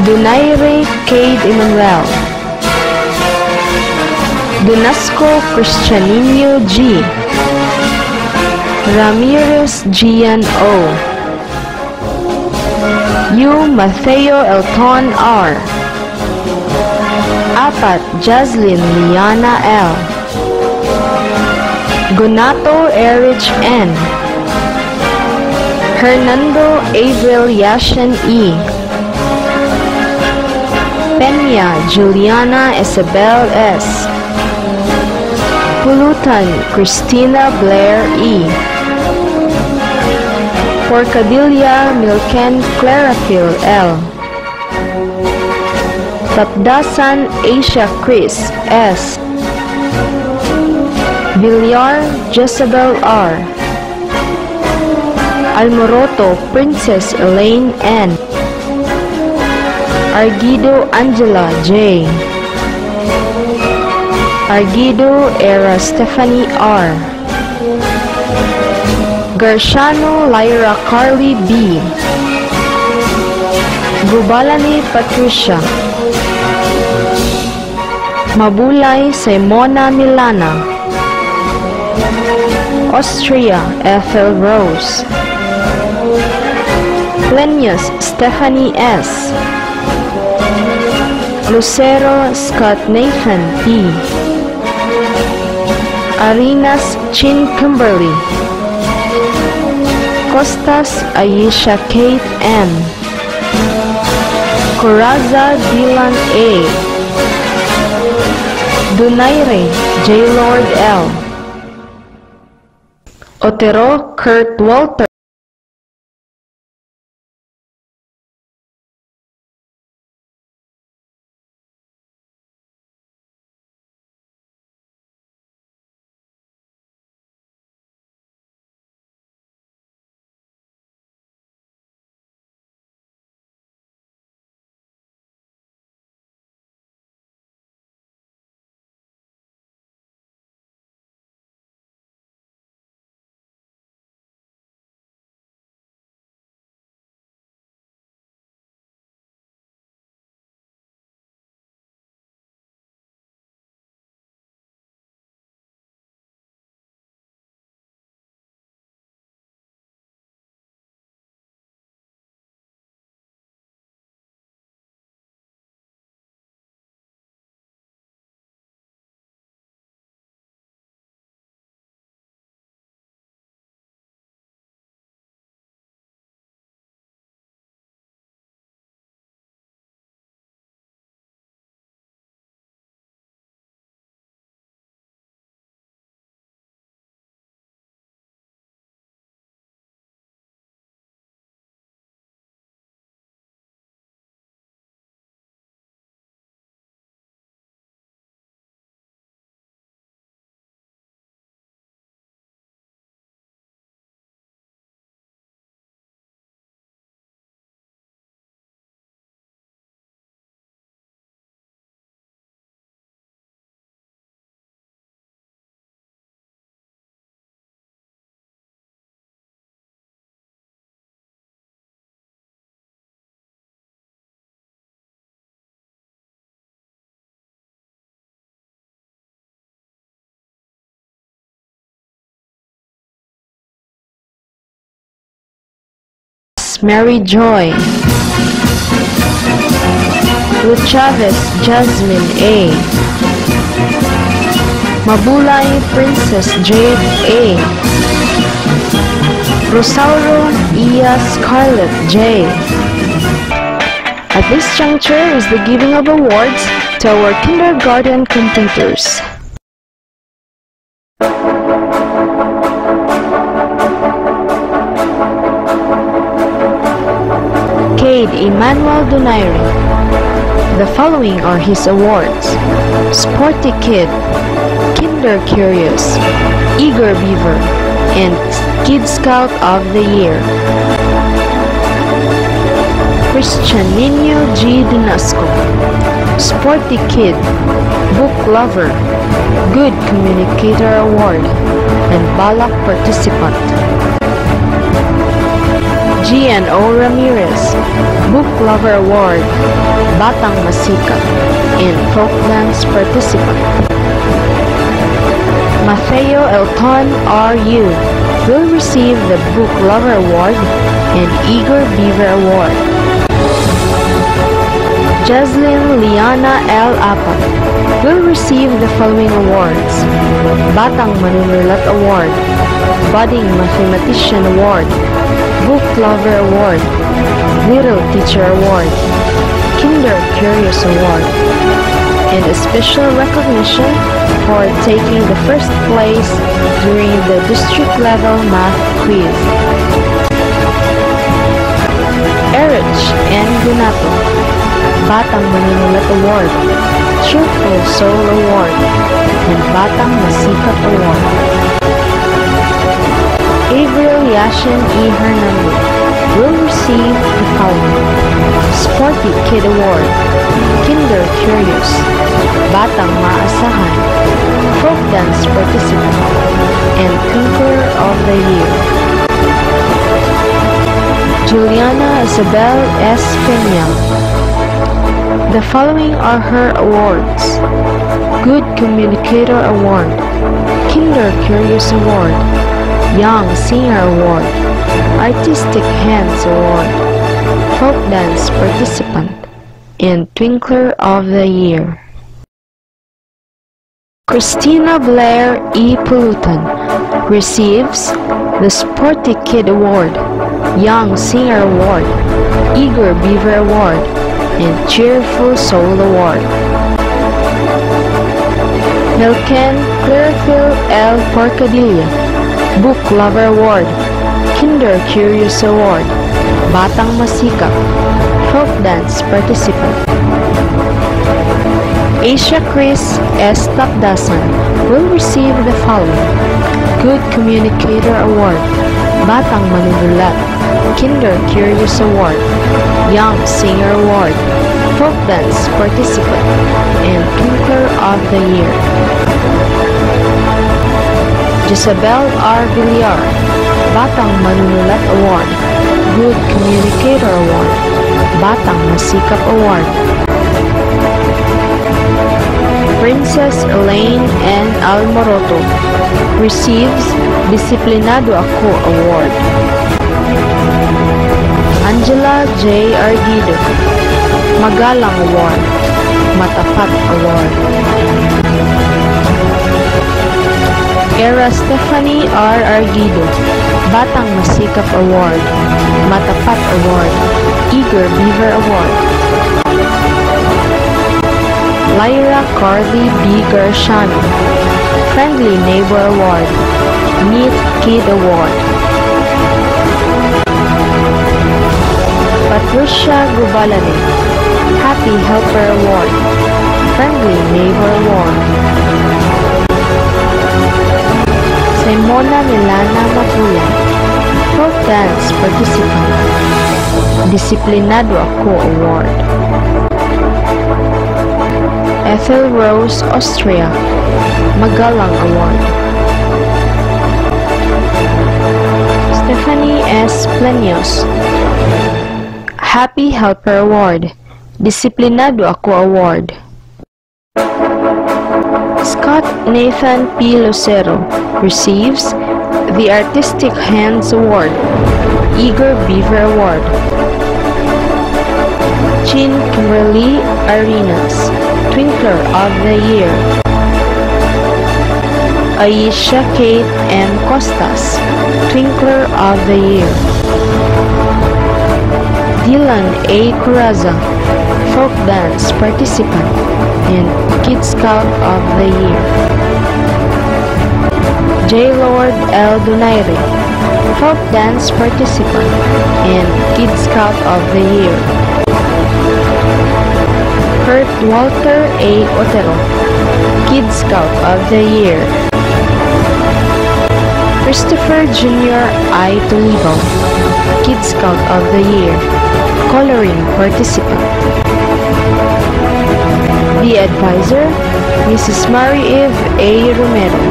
Donaire Cade Emmanuel, Donasco Cristianinho G, Ramirez Gian O, Yu Mateo Elton R, Apat Jaslyn Liana L, Gonato Erich N, Hernando Avril Yashin E, Peña Juliana Isabel S, Pulutan Christina Blair E, Porcadilla Milken Clarafil L, Tapdasan Asia Chris S, Villar Jezebel R, Almoroto Princess Elaine N, Argido Angela J, Argido Era Stephanie R, Garciano Lyra Carly B, Gubalani Patricia, Mabulay Simona Milana, Austria Ethel Rose, Plenius Stephanie S, Lucero Scott Nathan P, Arenas Chin Kimberly, Costas Aisha Kate M, Coraza Dylan A, Donaire J. Lord L, Otero Kurt Walter, Mary Joy, Ruth Chavez Jasmine A, Mabulay Princess Jade A, Rosauro Iya Scarlett J. At this juncture is the giving of awards to our kindergarten completers. Cade Emmanuel Donaire. The following are his awards: Sporty Kid, Kinder Curious, Eager Beaver, and Kid Scout of the Year. Cristianinho G. Donasco, Sporty Kid, Book Lover, Good Communicator Award, and Balak Participant. G. G.N.O. Ramirez, Book Lover Award, Batang Masika, and Folk Dance Participant. Mateo Elton R.U. will receive the Book Lover Award and Igor Beaver Award. Jaslyn Liana L. Apat will receive the following awards: Batang Manunulat Award, Budding Mathematician Award, Book Lover Award, Little Teacher Award, Kinder Curious Award, and a special recognition for taking the first place during the district level math quiz. Erich N. Gunato, Batang Manunulat Award, Cheerful Soul Award, and Batang Masikap Award. Gabriel Yashin E. Hernando will receive the following: Sporty Kid Award, Kinder Curious, Batang Maasahan, Folk Dance Participant, and Twinkler of the Year. Juliana Isabel S. Peña. The following are her awards: Good Communicator Award, Kinder Curious Award, Young Singer Award, Artistic Hands Award, Folk Dance Participant, and Twinkler of the Year. Christina Blair E. Pulutan receives the Sporty Kid Award, Young Singer Award, Igor Beaver Award, and Cheerful Soul Award. Milken Clearfield L. Porcadilla, Book Lover Award, Kinder Curious Award, Batang Masikap, Folk Dance Participant. Asia Chris S. Takdasan will receive the following: Good Communicator Award, Batang Manunulat, Kinder Curious Award, Young Singer Award, Folk Dance Participant, and Twinkler of the Year. Jezabel R. Villar, Batang Manunulat Award, Good Communicator Award, Batang Masikap Award. Princess Elaine N. Almoroto receives Disiplinado Ako Award. Angela J. Argido, Magalang Award, Matapat Award. Era Stephanie R. Argido, Batang Masikap Award, Matapat Award, Igor Beaver Award. Lyra Carly B. Garciano, Friendly Neighbor Award, Neat Kid Award. Patricia Gubalane, Happy Helper Award, Friendly Neighbor Award. Simona Milana Mapula, Folk Dance Participant, Disiplinado Ako Award. Ethel Rose Austria, Magalang Award. Stephanie S. Plenios, Happy Helper Award, Disiplinado Ako Award. Scott Nathan P. Lucero receives the Artistic Hands Award, Igor Beaver Award. Jean Kimberly Arenas, Twinkler of the Year. Aisha Kate M. Costas, Twinkler of the Year. Dylan A. Coraza, Folk Dance Participant and Kid Scout of the Year. J. Lord L. Donaire, Folk Dance Participant and Kid Scout of the Year. Kurt Walter A. Otero, Kid Scout of the Year. Christopher Jr. I. Toledo, Kid Scout of the Year, Coloring Participant. The Advisor, Mrs. Marie-Eve A. Romero,